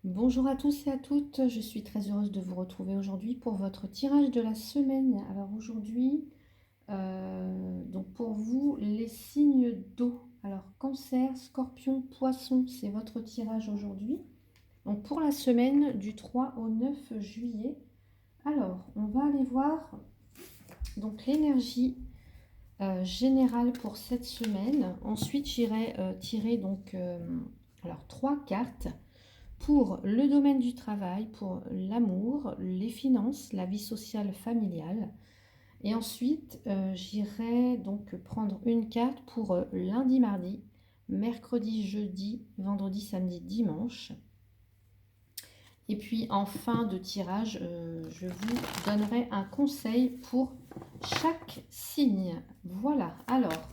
Bonjour à tous et à toutes, je suis très heureuse de vous retrouver aujourd'hui pour votre tirage de la semaine. Alors aujourd'hui, donc pour vous, les signes d'eau. Alors Cancer, Scorpion, Poisson, c'est votre tirage aujourd'hui. Donc pour la semaine du 3 au 9 juillet. Alors, on va aller voir donc l'énergie générale pour cette semaine. Ensuite, j'irai tirer donc alors 3 cartes pour le domaine du travail, pour l'amour, les finances, la vie sociale familiale. Et ensuite, j'irai donc prendre une carte pour lundi, mardi, mercredi, jeudi, vendredi, samedi, dimanche. Et puis en fin de tirage, je vous donnerai un conseil pour chaque signe. Voilà, alors,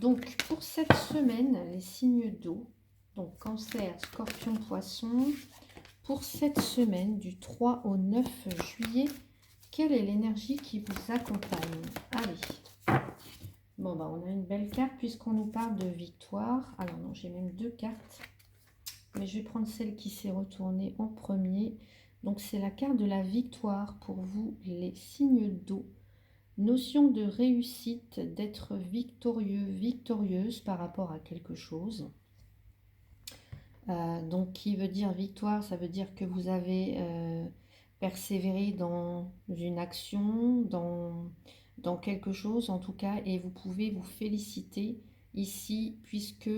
donc pour cette semaine, les signes d'eau, donc Cancer, Scorpion, Poisson. Pour cette semaine du 3 au 9 juillet, quelle est l'énergie qui vous accompagne? Allez, bon bah on a une belle carte puisqu'on nous parle de victoire. Alors non, j'ai même 2 cartes, mais je vais prendre celle qui s'est retournée en premier. Donc c'est la carte de la victoire pour vous, les signes d'eau. Notion de réussite, d'être victorieux, victorieuse par rapport à quelque chose. Donc qui veut dire victoire, ça veut dire que vous avez persévéré dans une action, dans quelque chose en tout cas, et vous pouvez vous féliciter ici puisque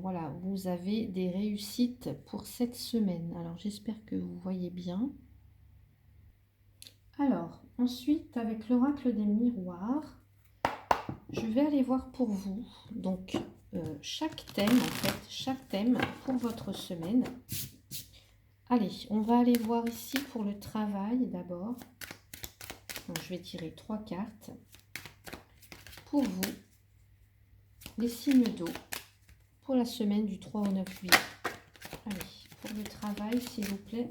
voilà, vous avez des réussites pour cette semaine. Alors j'espère que vous voyez bien. Alors ensuite, avec l'oracle des miroirs, je vais aller voir pour vous donc chaque thème, en fait, chaque thème pour votre semaine. Allez, on va aller voir ici pour le travail d'abord. Je vais tirer 3 cartes pour vous, les signes d'eau pour la semaine du 3 au 9 juillet. Allez, pour le travail, s'il vous plaît.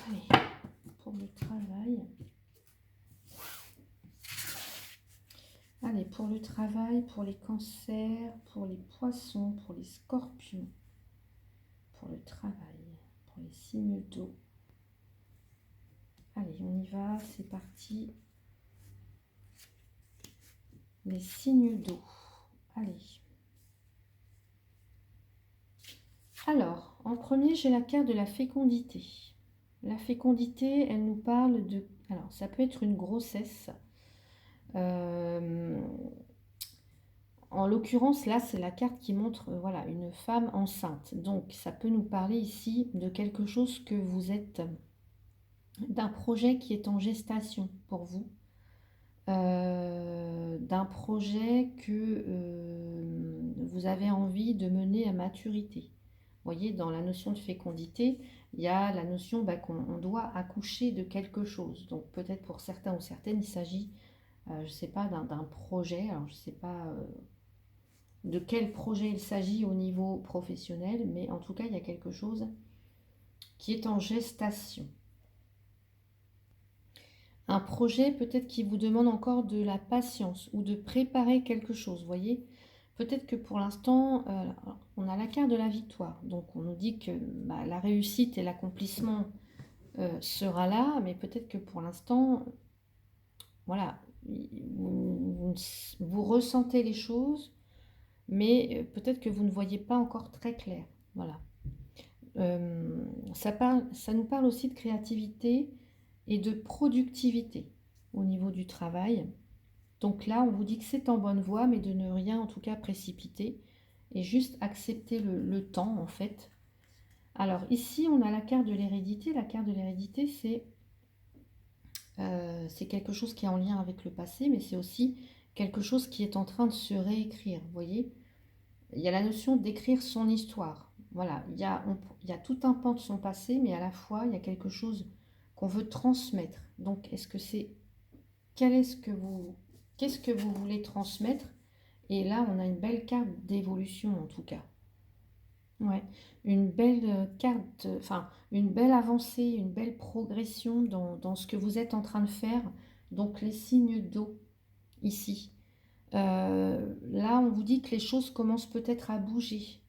Allez, pour le travail. Allez, pour le travail, pour les cancers, pour les poissons, pour les scorpions, pour le travail, pour les signes d'eau. Allez, on y va, c'est parti. Les signes d'eau. Allez. Alors, en premier, j'ai la carte de la fécondité. La fécondité, elle nous parle de... Alors, ça peut être une grossesse. En l'occurrence, là, c'est la carte qui montre voilà, une femme enceinte. Donc, ça peut nous parler ici de quelque chose que vous êtes... d'un projet qui est en gestation pour vous. D'un projet que vous avez envie de mener à maturité. Vous voyez, dans la notion de fécondité, il y a la notion qu'on doit accoucher de quelque chose. Donc peut-être pour certains ou certaines, il s'agit, je ne sais pas, d'un projet. Alors je ne sais pas de quel projet il s'agit au niveau professionnel, mais en tout cas, il y a quelque chose qui est en gestation. Un projet peut-être qui vous demande encore de la patience ou de préparer quelque chose, vous voyez. Peut-être que pour l'instant, on a la carte de la victoire. Donc on nous dit que la réussite et l'accomplissement sera là, mais peut-être que pour l'instant, voilà, vous ressentez les choses, mais peut-être que vous ne voyez pas encore très clair. Voilà. Ça nous parle aussi de créativité et de productivité au niveau du travail. Donc là, on vous dit que c'est en bonne voie, mais de ne rien en tout cas précipiter et juste accepter le temps en fait. Alors ici, on a la carte de l'hérédité. La carte de l'hérédité, c'est quelque chose qui est en lien avec le passé, mais c'est aussi quelque chose qui est en train de se réécrire. Vous voyez, il y a la notion d'écrire son histoire. Voilà, il y a tout un pan de son passé, mais à la fois, il y a quelque chose qu'on veut transmettre. Donc, qu'est-ce que vous voulez transmettre? Et là, on a une belle carte d'évolution en tout cas. Ouais, une belle carte, enfin, une belle avancée, une belle progression dans ce que vous êtes en train de faire. Donc, les signes d'eau ici. Là, on vous dit que les choses commencent peut-être à bouger.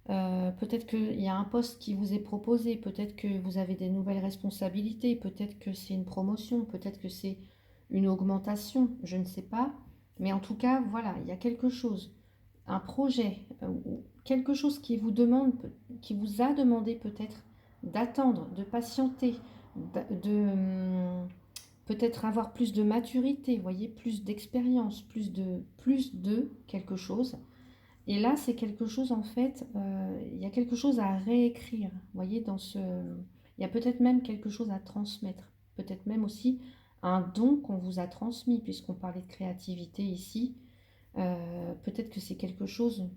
Peut-être qu'il y a un poste qui vous est proposé, peut-être que vous avez des nouvelles responsabilités, peut-être que c'est une promotion, peut-être que c'est une augmentation, je ne sais pas. Mais en tout cas, voilà, il y a quelque chose, un projet, ou quelque chose qui vous demande, qui vous a demandé peut-être d'attendre, de patienter, peut-être avoir plus de maturité, vous voyez, plus d'expérience, plus de quelque chose. Et là, c'est quelque chose, en fait, il y a quelque chose à réécrire. Vous voyez, il y a peut-être même quelque chose à transmettre. Peut-être même aussi un don qu'on vous a transmis, puisqu'on parlait de créativité ici. Peut-être que c'est quelque chose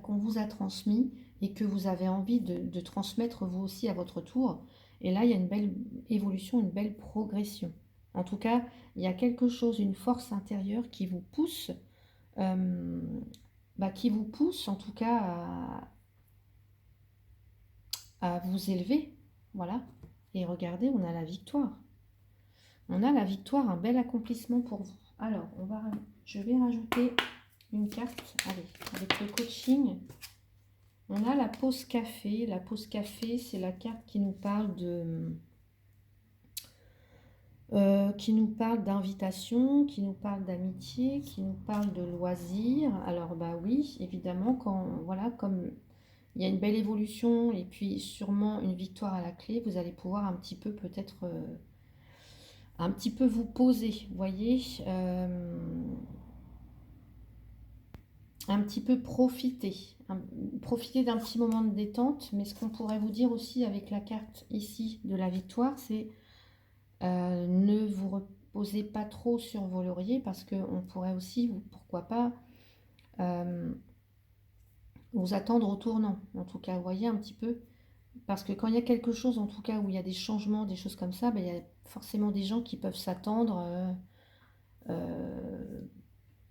qu'on vous a transmis et que vous avez envie de transmettre vous aussi à votre tour. Et là, il y a une belle évolution, une belle progression. En tout cas, il y a quelque chose, une force intérieure euh, qui vous pousse en tout cas à vous élever. Voilà. Et regardez, on a la victoire. On a la victoire, un bel accomplissement pour vous. Alors, je vais rajouter une carte. Allez, avec le coaching, on a la pause café. La pause café, c'est la carte qui nous parle d'invitation, qui nous parle d'amitié, qui nous parle de loisirs. Alors bah oui, évidemment, voilà, comme il y a une belle évolution et puis sûrement une victoire à la clé, vous allez pouvoir un petit peu peut-être un petit peu vous poser, vous voyez, un petit peu profiter d'un petit moment de détente. Mais ce qu'on pourrait vous dire aussi avec la carte ici de la victoire, c'est ne vous reposez pas trop sur vos lauriers, parce qu'on pourrait aussi, pourquoi pas, euh, vous attendre au tournant. En tout cas, vous voyez un petit peu. Parce que quand il y a quelque chose, en tout cas, où il y a des changements, des choses comme ça, il y a forcément des gens qui peuvent s'attendre euh,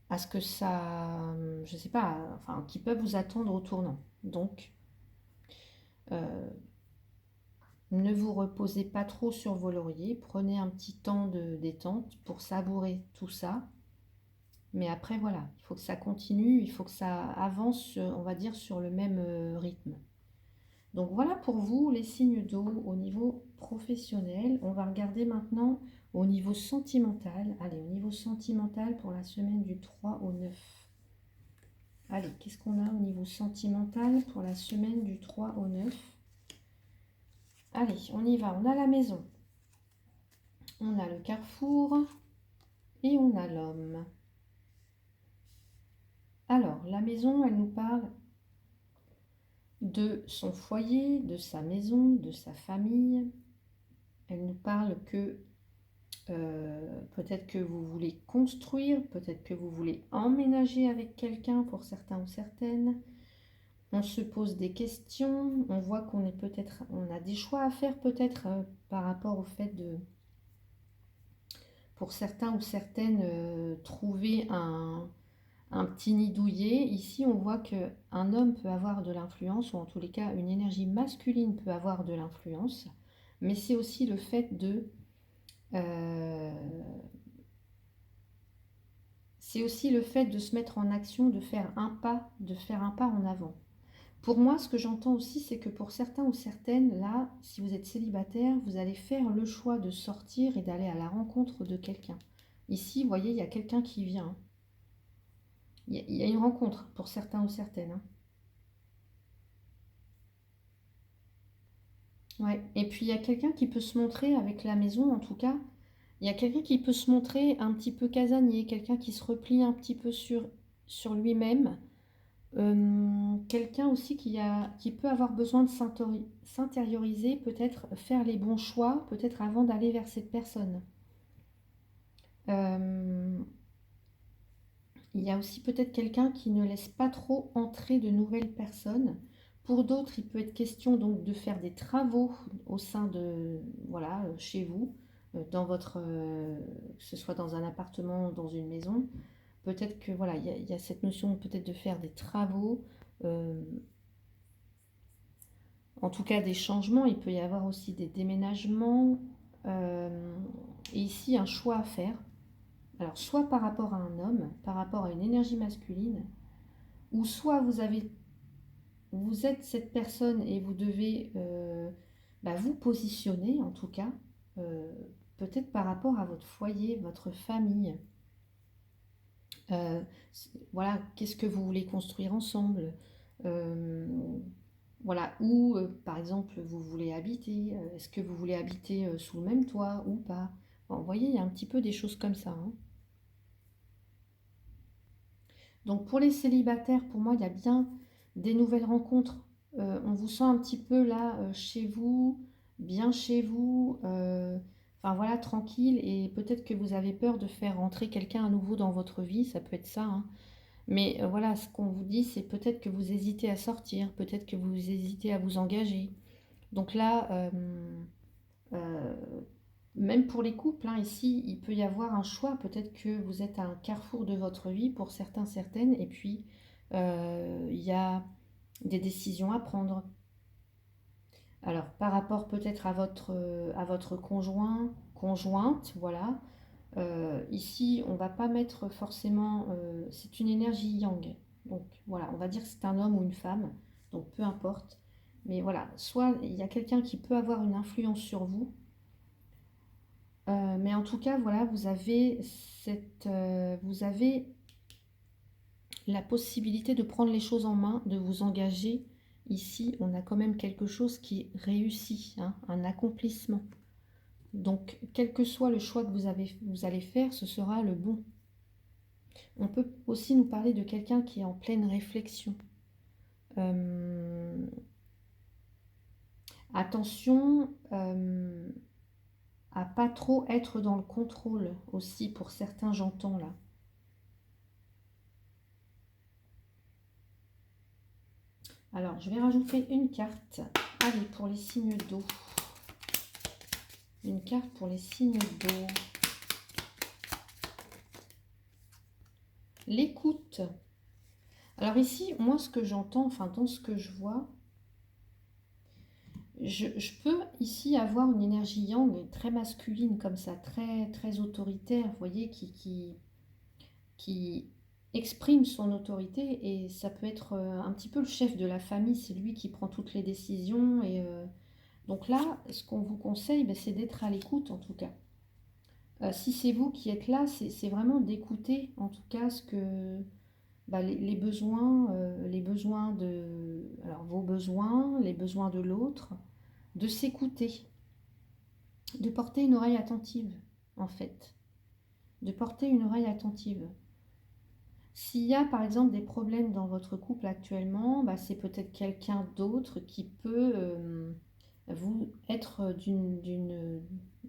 à ce que ça, je sais pas, enfin, qui peuvent vous attendre au tournant. Donc, euh, ne vous reposez pas trop sur vos lauriers, prenez un petit temps de détente pour savourer tout ça. Mais après, voilà, il faut que ça continue, il faut que ça avance, on va dire, sur le même rythme. Donc voilà pour vous les signes d'eau au niveau professionnel. On va regarder maintenant au niveau sentimental. Allez, au niveau sentimental pour la semaine du 3 au 9. Allez, qu'est-ce qu'on a au niveau sentimental pour la semaine du 3 au 9? Allez, on y va. On a la maison, on a le carrefour et on a l'homme. Alors, la maison, elle nous parle de son foyer, de sa maison, de sa famille. Elle nous parle que peut-être que vous voulez construire, peut-être que vous voulez emménager avec quelqu'un pour certains ou certaines. On se pose des questions, on voit on a des choix à faire peut-être par rapport au fait pour certains ou certaines, trouver un petit nid douillet. Ici, on voit qu'un homme peut avoir de l'influence, ou en tous les cas, une énergie masculine peut avoir de l'influence, mais c'est aussi le fait euh, c'est aussi le fait de se mettre en action, de faire un pas en avant. Pour moi, ce que j'entends aussi, c'est que pour certains ou certaines, là, si vous êtes célibataire, vous allez faire le choix de sortir et d'aller à la rencontre de quelqu'un. Ici, vous voyez, il y a quelqu'un qui vient. Il y a une rencontre pour certains ou certaines. Ouais. Et puis, il y a quelqu'un qui peut se montrer avec la maison, en tout cas. Il y a quelqu'un qui peut se montrer un petit peu casanier, quelqu'un qui se replie un petit peu sur lui-même. Quelqu'un aussi qui peut avoir besoin de s'intérioriser, peut-être faire les bons choix, peut-être avant d'aller vers cette personne. Euh, il y a aussi peut-être quelqu'un qui ne laisse pas trop entrer de nouvelles personnes. Pour d'autres, il peut être question donc de faire des travaux au sein de, voilà, chez vous, que ce soit dans un appartement, dans une maison. Peut-être que voilà, il y a cette notion peut-être de faire des travaux. euh, En tout cas, des changements, il peut y avoir aussi des déménagements. Et ici, un choix à faire. Alors, soit par rapport à un homme, par rapport à une énergie masculine, ou soit vous avez vous êtes cette personne et vous devez vous positionner, en tout cas, euh, peut-être par rapport à votre foyer, votre famille. Euh, voilà, qu'est-ce que vous voulez construire ensemble? Euh, voilà, où, par exemple, vous voulez habiter. Est-ce que vous voulez habiter sous le même toit ou pas? Bon, vous voyez, il y a un petit peu des choses comme ça, hein. Donc pour les célibataires, pour moi, il y a bien des nouvelles rencontres. On vous sent un petit peu là, chez vous, bien chez vous, enfin voilà, tranquille. Et peut-être que vous avez peur de faire rentrer quelqu'un à nouveau dans votre vie, ça peut être ça, hein. Mais voilà, ce qu'on vous dit, c'est peut-être que vous hésitez à sortir, peut-être que vous hésitez à vous engager. Donc là, euh, même pour les couples, hein, ici, il peut y avoir un choix. Peut-être que vous êtes à un carrefour de votre vie pour certains, certaines, et puis il y a des décisions à prendre. Alors, par rapport peut-être à votre conjoint, conjointe, voilà. Ici, on va pas mettre forcément. C'est une énergie yang. Donc voilà, on va dire que c'est un homme ou une femme. Donc peu importe. Mais voilà, soit il y a quelqu'un qui peut avoir une influence sur vous. Mais en tout cas, voilà, vous avez la possibilité de prendre les choses en main, de vous engager. Ici, on a quand même quelque chose qui réussit, hein, un accomplissement. Donc, quel que soit le choix que vous allez faire, ce sera le bon. On peut aussi nous parler de quelqu'un qui est en pleine réflexion. Euh, attention à pas trop être dans le contrôle aussi, pour certains, j'entends là. Alors, je vais rajouter une carte. Allez, pour les signes d'eau. Une carte pour les signes d'eau. L'écoute. Alors ici, moi, ce que j'entends, enfin, dans ce que je vois, je peux ici avoir une énergie yang très masculine, comme ça, très, très autoritaire, vous voyez, qui exprime son autorité, et ça peut être un petit peu le chef de la famille, c'est lui qui prend toutes les décisions. Et donc là, ce qu'on vous conseille, c'est d'être à l'écoute, en tout cas. Si c'est vous qui êtes là, c'est vraiment d'écouter, en tout cas, ce que les besoins alors vos besoins, les besoins de l'autre, de s'écouter, de porter une oreille attentive, en fait, de porter une oreille attentive. S'il y a par exemple des problèmes dans votre couple actuellement, c'est peut-être quelqu'un d'autre qui peut vous être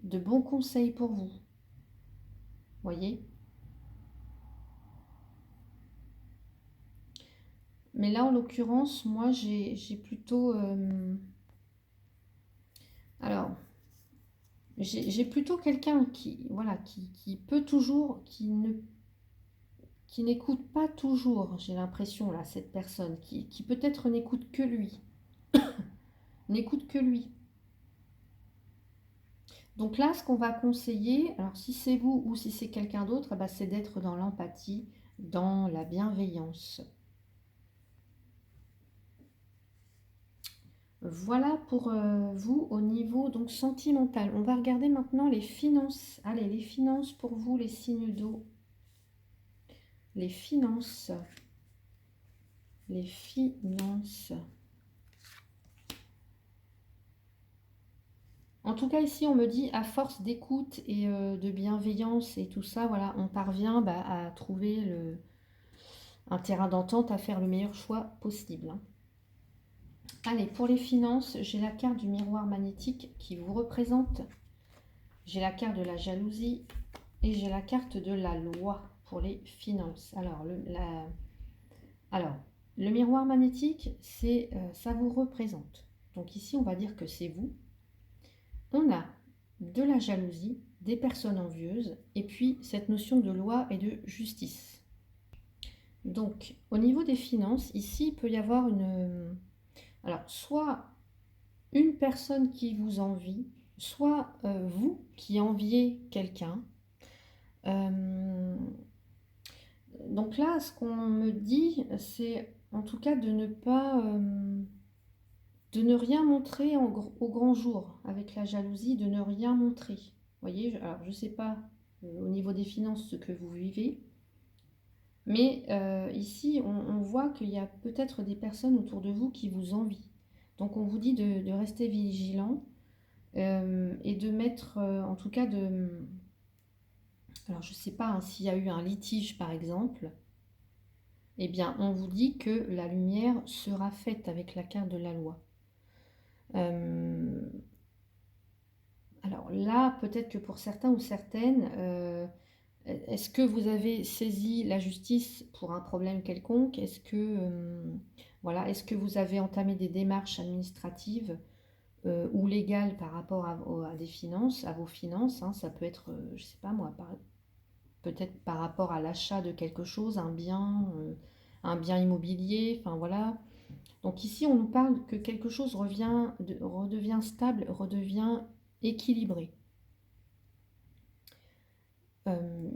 de bons conseils pour vous. Voyez? Mais là, en l'occurrence, moi, j'ai plutôt... alors, j'ai plutôt quelqu'un qui, voilà, qui peut toujours, qui n'écoute pas toujours, j'ai l'impression, là, cette personne, qui peut-être n'écoute que lui. N'écoute que lui. Donc là, ce qu'on va conseiller, alors si c'est vous ou si c'est quelqu'un d'autre, c'est d'être dans l'empathie, dans la bienveillance. Voilà pour vous au niveau donc sentimental. On va regarder maintenant les finances. Allez, les finances pour vous, les signes d'eau. Les finances. Les finances. En tout cas, ici, on me dit, à force d'écoute et de bienveillance et tout ça, voilà, on parvient à trouver un terrain d'entente, à faire le meilleur choix possible, hein. Allez, pour les finances, j'ai la carte du miroir magnétique qui vous représente. J'ai la carte de la jalousie et j'ai la carte de la loi pour les finances. Alors, le miroir magnétique, ça vous représente. Donc ici, on va dire que c'est vous. On a de la jalousie, des personnes envieuses, et puis cette notion de loi et de justice. Donc, au niveau des finances, ici, il peut y avoir alors, soit une personne qui vous envie, soit vous qui enviez quelqu'un. Donc là, ce qu'on me dit, c'est en tout cas de ne pas de ne rien montrer au grand jour, avec la jalousie, de ne rien montrer. Vous voyez, alors je ne sais pas au niveau des finances ce que vous vivez, mais ici on voit qu'il y a peut-être des personnes autour de vous qui vous envient. Donc on vous dit de rester vigilant et de mettre, en tout cas alors je ne sais pas hein, s'il y a eu un litige par exemple, eh bien on vous dit que la lumière sera faite avec la carte de la loi. Alors là, peut-être que pour certains ou certaines, est-ce que vous avez saisi la justice pour un problème quelconque? Est-ce que, voilà, est-ce que vous avez entamé des démarches administratives ou légales par rapport à des finances, à vos finances hein? Ça peut être, je ne sais pas moi, peut-être par rapport à l'achat de quelque chose, un bien immobilier, enfin voilà. Donc ici, on nous parle que quelque chose redevient stable, redevient équilibré. Euh,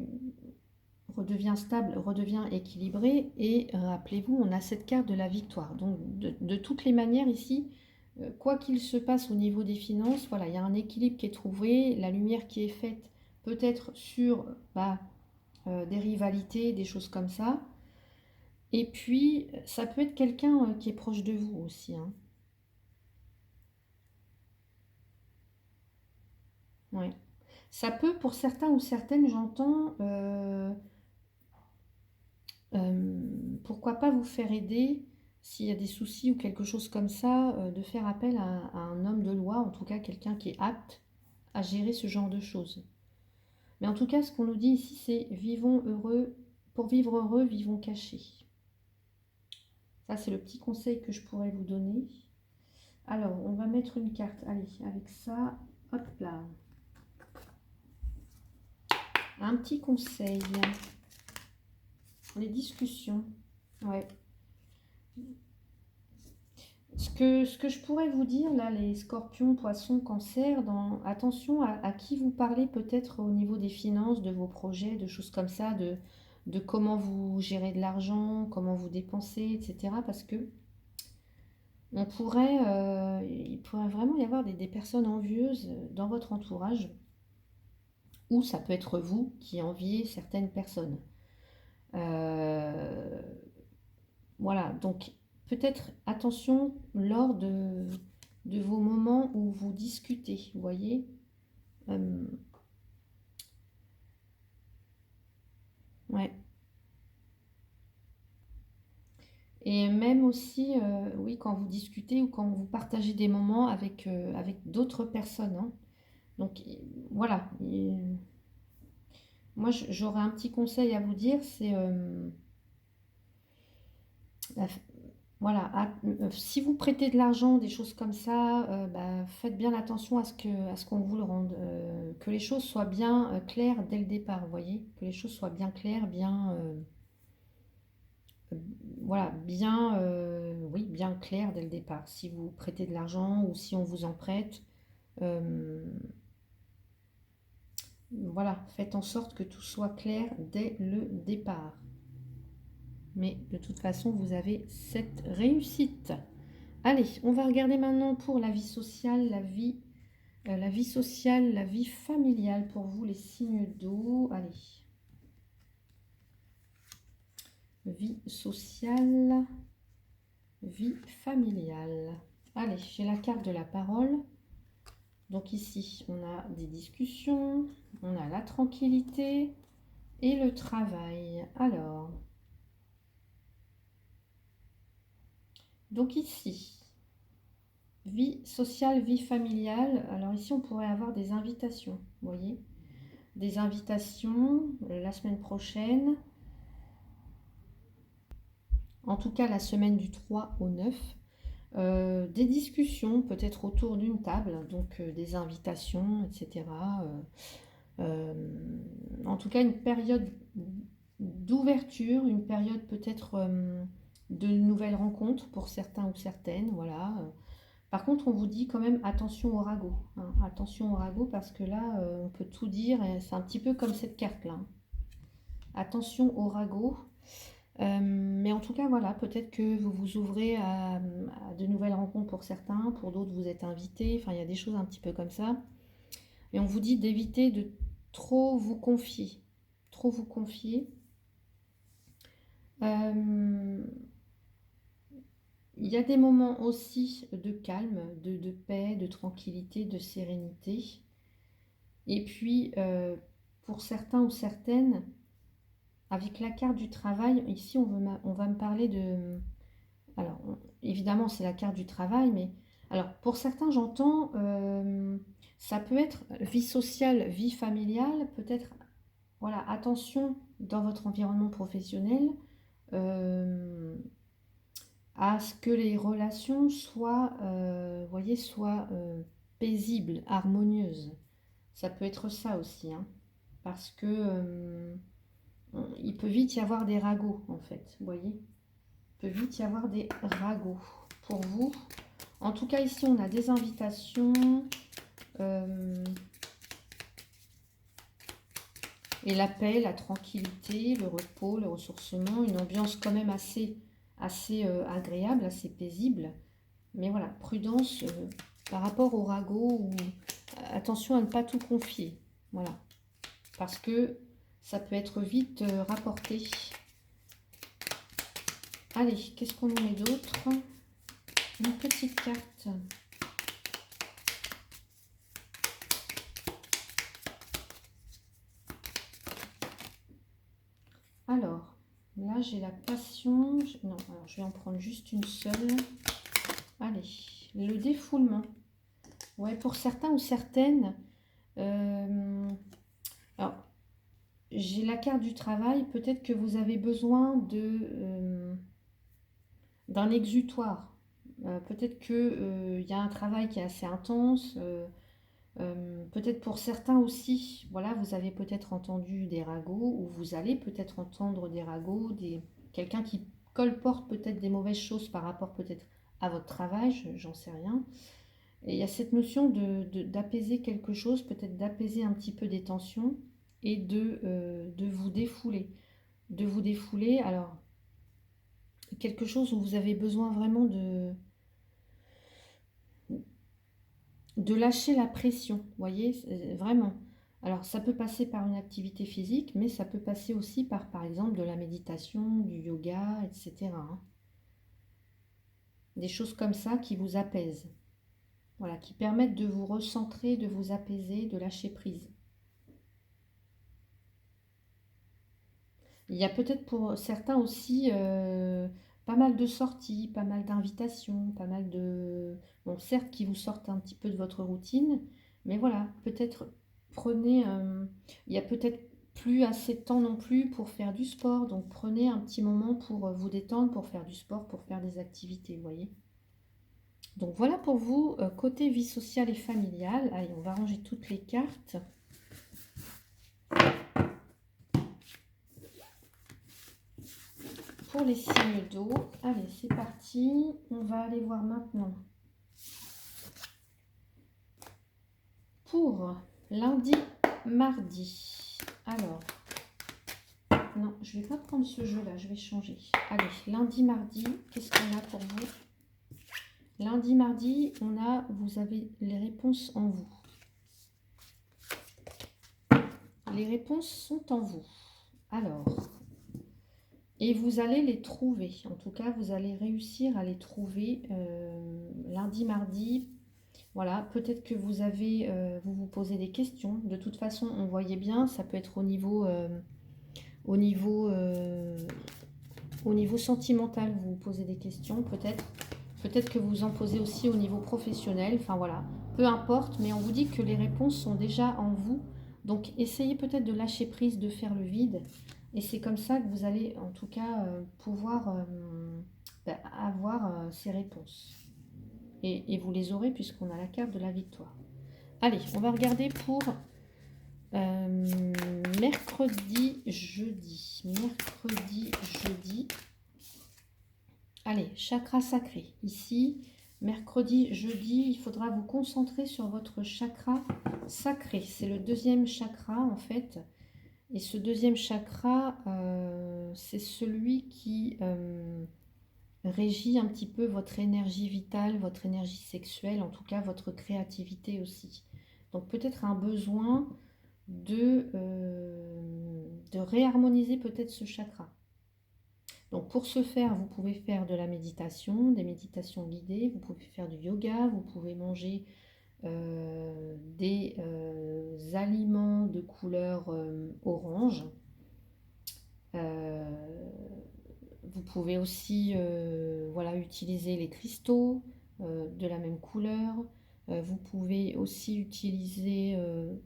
redevient stable, redevient équilibré. Et rappelez-vous, on a cette carte de la victoire. Donc de toutes les manières ici, quoi qu'il se passe au niveau des finances, voilà, il y a un équilibre qui est trouvé, la lumière qui est faite peut-être sur des rivalités, des choses comme ça. Et puis, ça peut être quelqu'un qui est proche de vous aussi, hein. Ouais. Ça peut, pour certains ou certaines, j'entends, pourquoi pas vous faire aider s'il y a des soucis ou quelque chose comme ça, de faire appel à un homme de loi, en tout cas quelqu'un qui est apte à gérer ce genre de choses. Mais en tout cas, ce qu'on nous dit ici, c'est vivons heureux, pour vivre heureux, vivons cachés. Ça, c'est le petit conseil que je pourrais vous donner. Alors, on va mettre une carte, allez, avec ça, hop là. Un petit conseil. Les discussions. Ouais. Ce que je pourrais vous dire, là, les scorpions, poissons, cancer, attention à qui vous parlez peut-être au niveau des finances, de vos projets, de choses comme ça, de comment vous gérez de l'argent, comment vous dépensez, etc. Parce que il pourrait vraiment y avoir des personnes envieuses dans votre entourage, ou ça peut être vous qui enviez certaines personnes. Euh, Voilà, donc peut-être attention lors de vos moments où vous discutez, vous voyez. Euh, ouais. Et même aussi, oui, quand vous discutez ou quand vous partagez des moments avec d'autres personnes, hein. Donc voilà. Moi, j'aurais un petit conseil à vous dire, c'est la voilà, si vous prêtez de l'argent, des choses comme ça, faites bien attention à ce qu'on vous le rende, que les choses soient bien claires dès le départ, vous voyez, que les choses soient bien claires, euh, voilà, oui, bien claires dès le départ. Si vous prêtez de l'argent ou si on vous en prête, euh, voilà, faites en sorte que tout soit clair dès le départ. Mais de toute façon, vous avez cette réussite. Allez, on va regarder maintenant pour la vie sociale, la vie sociale, la vie familiale pour vous, les signes d'eau. Allez. Vie sociale, vie familiale. Allez, j'ai la carte de la parole. Donc ici, on a des discussions, on a la tranquillité et le travail. Alors, donc ici, vie sociale, vie familiale. Alors ici, on pourrait avoir des invitations, vous voyez, des invitations la semaine prochaine. En tout cas, la semaine du 3 au 9. Des discussions, peut-être autour d'une table, donc des invitations, etc. En tout cas, une période d'ouverture, une période peut-être de nouvelles rencontres pour certains ou certaines, voilà. Par contre, on vous dit quand même attention au ragot, hein. Attention au ragot parce que là, on peut tout dire et c'est un petit peu comme cette carte-là, hein. Attention au ragot. Mais en tout cas, voilà, peut-être que vous vous ouvrez à de nouvelles rencontres pour certains, pour d'autres, vous êtes invités. Enfin, il y a des choses un petit peu comme ça. Et on vous dit d'éviter de trop vous confier. Trop vous confier. Euh, il y a des moments aussi de calme, de paix, de tranquillité, de sérénité. Et puis, pour certains ou certaines, avec la carte du travail, ici, on va me parler de... Alors, évidemment, c'est la carte du travail, mais... Alors, pour certains, j'entends, ça peut être vie sociale, vie familiale, peut-être, voilà, attention dans votre environnement professionnel, euh, à ce que les relations soient, voyez, soient paisibles, harmonieuses. Ça peut être ça aussi, hein, parce que il peut vite y avoir des ragots, en fait, vous voyez. Il peut vite y avoir des ragots pour vous. En tout cas, ici, on a des invitations et la paix, la tranquillité, le repos, le ressourcement, une ambiance quand même assez agréable, assez paisible. Mais voilà, prudence par rapport au ragot ou attention à ne pas tout confier. Voilà, parce que ça peut être vite rapporté. Allez, qu'est-ce qu'on nous met d'autre? Une petite carte. Alors, là j'ai la passion. Non, alors je vais en prendre juste une seule. Allez, le défoulement. Ouais, pour certains ou certaines. Alors, j'ai la carte du travail. Peut-être que vous avez besoin d'un exutoire. Peut-être qu'il y a un travail qui est assez intense. Peut-être pour certains aussi, voilà, vous avez peut-être entendu des ragots, ou vous allez peut-être entendre des ragots, quelqu'un qui colporte peut-être des mauvaises choses par rapport peut-être à votre travail, j'en sais rien. Et il y a cette notion d'apaiser quelque chose, peut-être d'apaiser un petit peu des tensions et de vous défouler. De vous défouler, alors quelque chose où vous avez besoin vraiment de lâcher la pression, vous voyez, vraiment. Alors, ça peut passer par une activité physique, mais ça peut passer aussi par exemple, de la méditation, du yoga, etc., hein. Des choses comme ça qui vous apaisent. Voilà, qui permettent de vous recentrer, de vous apaiser, de lâcher prise. Il y a peut-être pour certains aussi pas mal de sorties, pas mal d'invitations, pas mal de... Bon, certes, qui vous sortent un petit peu de votre routine, mais voilà, peut-être prenez... il y a peut-être plus assez de temps non plus pour faire du sport, donc prenez un petit moment pour vous détendre, pour faire du sport, pour faire des activités, vous voyez. Donc voilà pour vous, côté vie sociale et familiale. Allez, on va ranger toutes les cartes. Pour les signes d'eau. Allez, c'est parti. On va aller voir maintenant pour lundi, mardi. Alors, non, je ne vais pas prendre ce jeu-là, je vais changer. Allez, lundi, mardi, qu'est-ce qu'on a pour vous? Lundi, mardi, vous avez les réponses en vous. Les réponses sont en vous. Alors, et vous allez les trouver. En tout cas, vous allez réussir à les trouver lundi, mardi. Voilà, peut-être que vous vous posez des questions. De toute façon, on voyait bien, ça peut être au niveau, au niveau sentimental, vous vous posez des questions, peut-être. Peut-être que vous en posez aussi au niveau professionnel. Enfin voilà, peu importe, mais on vous dit que les réponses sont déjà en vous. Donc essayez peut-être de lâcher prise, de faire le vide. Et c'est comme ça que vous allez en tout cas pouvoir avoir ces réponses. Et vous les aurez puisqu'on a la carte de la victoire. Allez, on va regarder pour mercredi, jeudi. Mercredi, jeudi. Allez, chakra sacré. Ici, mercredi, jeudi, il faudra vous concentrer sur votre chakra sacré. C'est le deuxième chakra en fait. Et ce deuxième chakra, c'est celui qui régit un petit peu votre énergie vitale, votre énergie sexuelle, en tout cas votre créativité aussi. Donc peut-être un besoin de réharmoniser peut-être ce chakra. Donc pour ce faire, vous pouvez faire de la méditation, des méditations guidées, vous pouvez faire du yoga, vous pouvez manger des aliments de couleur orange. Vous pouvez aussi voilà, utiliser les cristaux de la même couleur. Vous pouvez aussi utiliser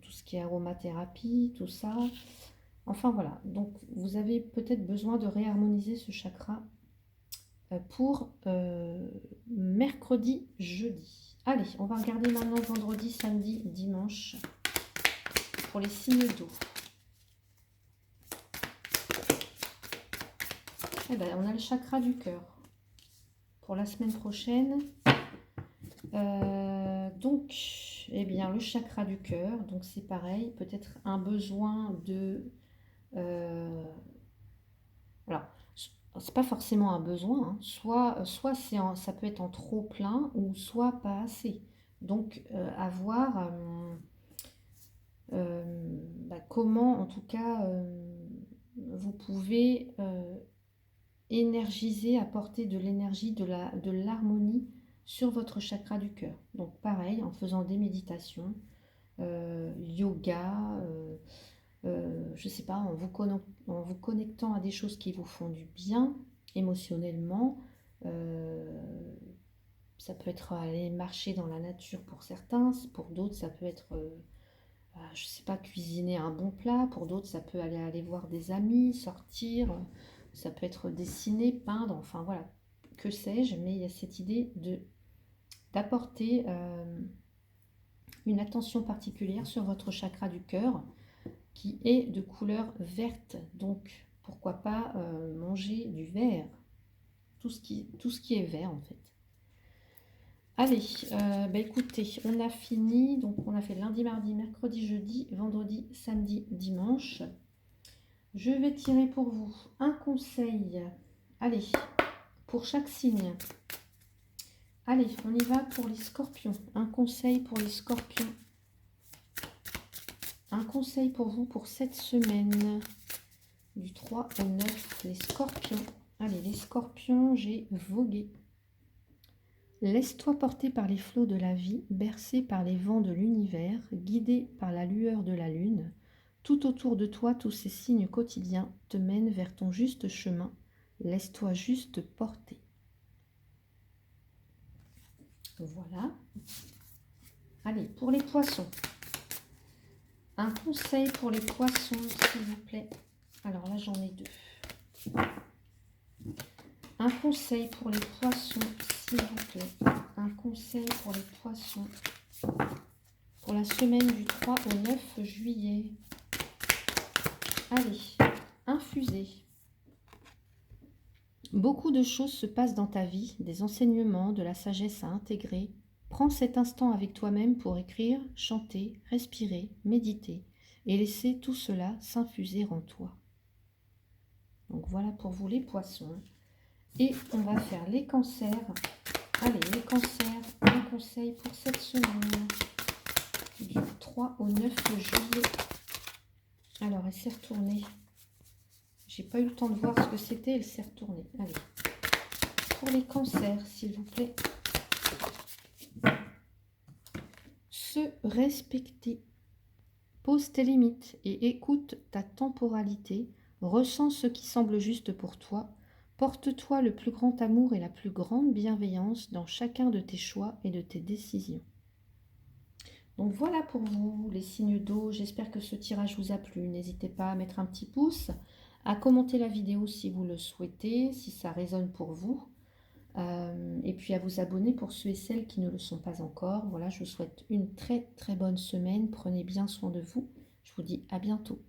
tout ce qui est aromathérapie, tout ça. Enfin voilà, donc vous avez peut-être besoin de réharmoniser ce chakra pour mercredi, jeudi. Allez, on va regarder maintenant vendredi, samedi, dimanche pour les signes d'eau. Eh ben, on a le chakra du cœur pour la semaine prochaine. Donc, eh bien, le chakra du cœur, donc c'est pareil, peut-être un besoin de... alors, c'est pas forcément un besoin, hein. Soit ça peut être en trop plein ou soit pas assez. Donc, à voir comment, en tout cas, vous pouvez énergiser, apporter de l'énergie, de l'harmonie sur votre chakra du cœur. Donc pareil, en faisant des méditations, yoga, je ne sais pas, en vous connectant à des choses qui vous font du bien émotionnellement. Ça peut être aller marcher dans la nature pour certains, pour d'autres ça peut être, je ne sais pas, cuisiner un bon plat, pour d'autres ça peut aller voir des amis, sortir. Ça peut être dessiner, peindre, enfin voilà, que sais-je, mais il y a cette idée d'apporter une attention particulière sur votre chakra du cœur qui est de couleur verte. Donc, pourquoi pas manger du vert, tout ce qui est vert en fait. Allez, écoutez, on a fini, donc on a fait lundi, mardi, mercredi, jeudi, vendredi, samedi, dimanche. Je vais tirer pour vous un conseil. Allez, pour chaque signe. Allez, on y va pour les scorpions. Un conseil pour les scorpions. Un conseil pour vous pour cette semaine. Du 3 au 9, les scorpions. Allez, les scorpions, j'ai vogué. Laisse-toi porter par les flots de la vie, bercé par les vents de l'univers, guidé par la lueur de la lune. Tout autour de toi, tous ces signes quotidiens te mènent vers ton juste chemin. Laisse-toi juste porter. Voilà. Allez, pour les poissons. Un conseil pour les poissons, s'il vous plaît. Alors là, j'en ai deux. Un conseil pour les poissons, s'il vous plaît. Un conseil pour les poissons pour la semaine du 3 au 9 juillet. Allez, infusez. Beaucoup de choses se passent dans ta vie, des enseignements, de la sagesse à intégrer. Prends cet instant avec toi-même pour écrire, chanter, respirer, méditer et laisser tout cela s'infuser en toi. Donc voilà pour vous les poissons. Et on va faire les cancers. Allez, les cancers, un conseil pour cette semaine du 3 au 9 juillet. Alors, elle s'est retournée. J'ai pas eu le temps de voir ce que c'était, elle s'est retournée. Allez, pour les cancers, s'il vous plaît. Se respecter. Pose tes limites et écoute ta temporalité. Ressens ce qui semble juste pour toi. Porte-toi le plus grand amour et la plus grande bienveillance dans chacun de tes choix et de tes décisions. Donc voilà pour vous les signes d'eau. J'espère que ce tirage vous a plu. N'hésitez pas à mettre un petit pouce, à commenter la vidéo si vous le souhaitez, si ça résonne pour vous. Et puis à vous abonner pour ceux et celles qui ne le sont pas encore. Voilà, je vous souhaite une très très bonne semaine. Prenez bien soin de vous. Je vous dis à bientôt.